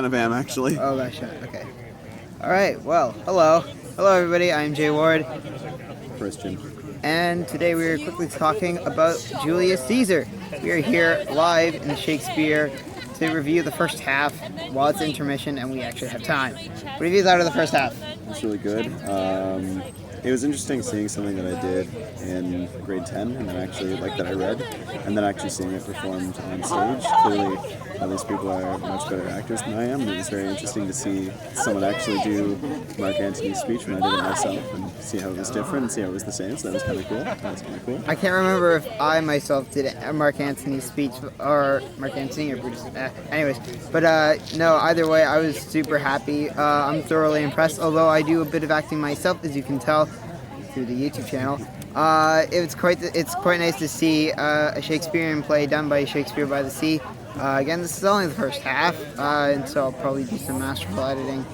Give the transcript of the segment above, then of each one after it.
kind of am, actually. Oh, gotcha. Okay. All right. Well, hello. Hello, everybody. I'm Jay Ward. Christian. And today we are quickly talking about Julius Caesar. We are here live in Shakespeare to review the first half while it's intermission and we actually have time. What have you thought of the first half? It's really good. It was interesting seeing something that I did in grade 10 and then actually, like, that I read, and then actually seeing it performed on stage. Clearly, these people are much better actors than I am. It was very interesting to see someone actually do Mark Antony's speech when I did it myself and see how it was different and see how it was the same. So that was kind of cool. I can't remember if I myself did Mark Antony's speech or Mark Antony or Brutus. Anyways, but no, either way, I was super happy. I'm thoroughly impressed, although I do a bit of acting myself, as you can tell through the YouTube channel. It's quite nice to see a Shakespearean play done by Shakespeare by the Sea. Again, this is only the first half, and so I'll probably do some masterful editing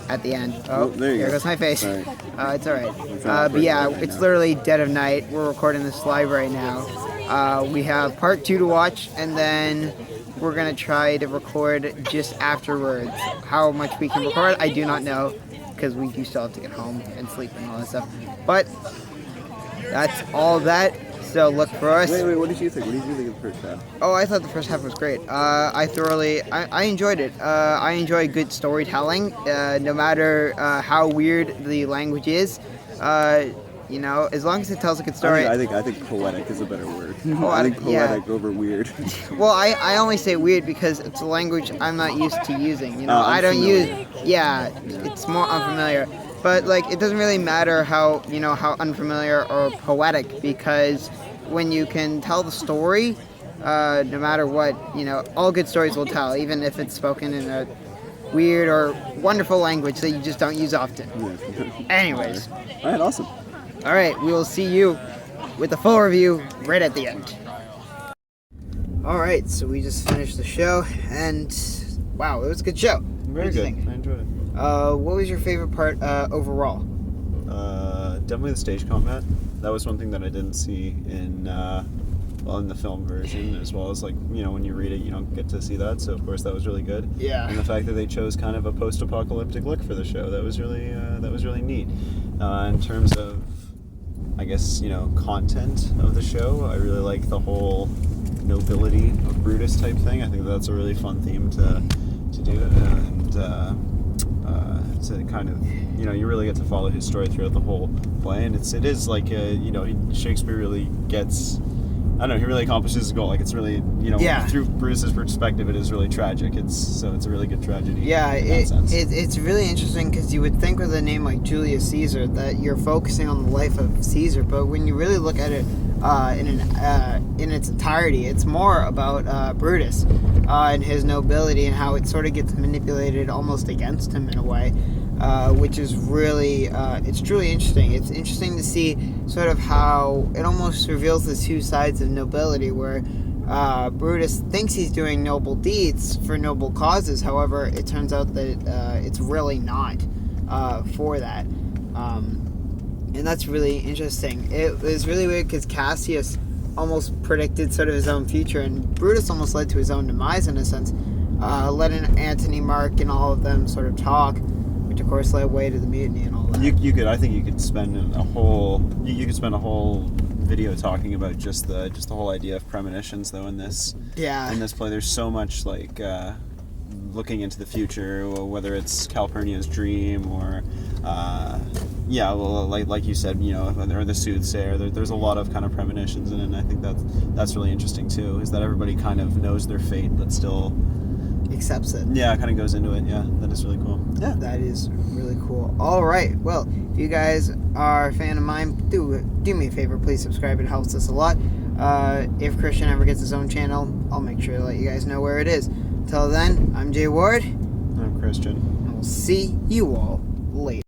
at the end. Oh, there goes my face. Sorry. It's alright. But yeah, it's literally dead of night. We're recording this live right now. We have part 2 to watch, and then we're going to try to record just afterwards. How much we can record, I do not know, because we do still have to get home and sleep and all that stuff. But that's all that. So look for us. Wait, what did you think? What did you think of the first half? Oh, I thought the first half was great. I enjoyed it. I enjoy good storytelling, no matter how weird the language is. You know, as long as it tells a good story. I think poetic is a better word. I think poetic over weird. Well, I only say weird because it's a language I'm not used to using. You know, I don't use. Yeah, it's more unfamiliar. But like, it doesn't really matter how unfamiliar or poetic, because when you can tell the story, no matter what, all good stories will tell, even if it's spoken in a weird or wonderful language that you just don't use often. Yeah. Anyways. All right, awesome. All right, we will see you with the full review right at the end. All right, so we just finished the show, and wow, it was a good show. Very good. I enjoyed it. What was your favorite part overall? Definitely the stage combat. That was one thing that I didn't see in the film version, as well as, like, when you read it, you don't get to see that. So of course that was really good. Yeah. And the fact that they chose kind of a post-apocalyptic look for the show, that was really neat. In terms of, I guess, content of the show, I really like the whole nobility of Brutus type thing. I think that's a really fun theme to do, and to kind of, you really get to follow his story throughout the whole play, and it is like, Shakespeare really gets, I don't know, he really accomplishes his goal. Like, it's really, through Bruce's perspective, it is really tragic. It's a really good tragedy. Yeah, it's really interesting, because you would think with a name like Julius Caesar that you're focusing on the life of Caesar, but when you really look at it in its entirety, it's more about Brutus and his nobility, and how it sort of gets manipulated almost against him in a way, which is really, it's truly interesting. It's interesting to see sort of how it almost reveals the two sides of nobility, where Brutus thinks he's doing noble deeds for noble causes. However, it turns out that it's really not for that. And that's really interesting. It was really weird because Cassius almost predicted sort of his own future, and Brutus almost led to his own demise in a sense, letting Antony, Mark, and all of them sort of talk, which of course led way to the mutiny and all that. I think you could spend a whole video talking about just the whole idea of premonitions, though, in this play. There's so much, like, looking into the future, whether it's Calpurnia's dream or like you said, or the soothsayer. There's a lot of kind of premonitions in it, and I think that's really interesting too, is that everybody kind of knows their fate but still accepts it. Yeah, kind of goes into it. Yeah, that is really cool. Yeah, that is really cool. All right, well, if you guys are a fan of mine, do me a favor, please subscribe. It helps us a lot. If Christian ever gets his own channel, I'll make sure to let you guys know where it is. Until then, I'm Jay Ward. I'm Christian. And we'll see you all later.